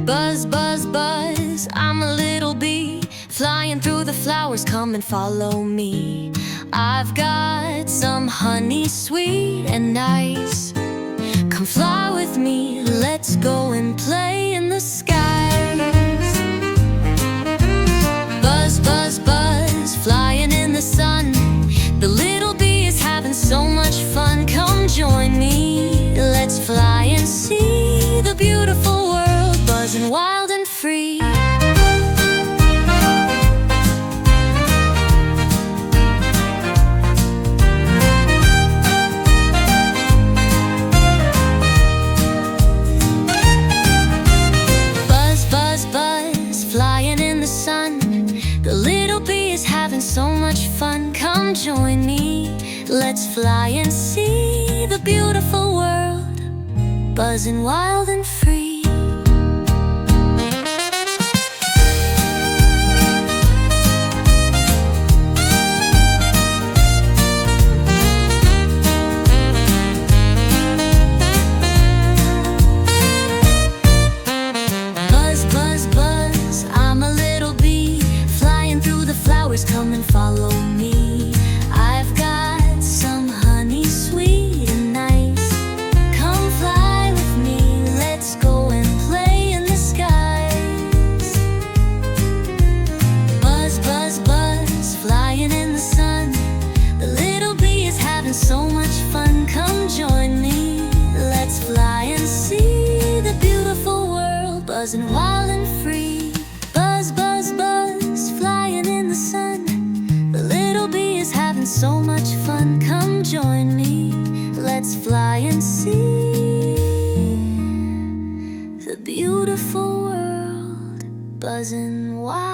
Buzz, buzz, buzz, I'm a little bee, flying through the flowers, come and follow me. I've got some honey sweet and nice. Come fly with me, let's go and play in the skies. Buzz, buzz, buzz, flying in the sun. The little bee is having so much fun. Come join me, let's fly and see the beautiful world, buzzing wild and free. Buzz, buzz, buzz, flying in the sun. The little bee is having so much fun. Come join me, let's fly and see the beautiful world, buzzing wild and free. Buzz, buzz, buzz, I'm a little bee, flying through the flowers, come and follow me. I've got some honey sweet and nice. Come fly with me, let's go and play in the skies. Buzz, buzz, buzz, flying in the sun. The little bee is having so much fun. Come join me, let's fly and see the beautiful world, buzzing wild and free. Buzz, buzz, buzz, flying in the sun. The little bee is having so much fun. Come join me, let's fly and see the beautiful world, buzzing wild.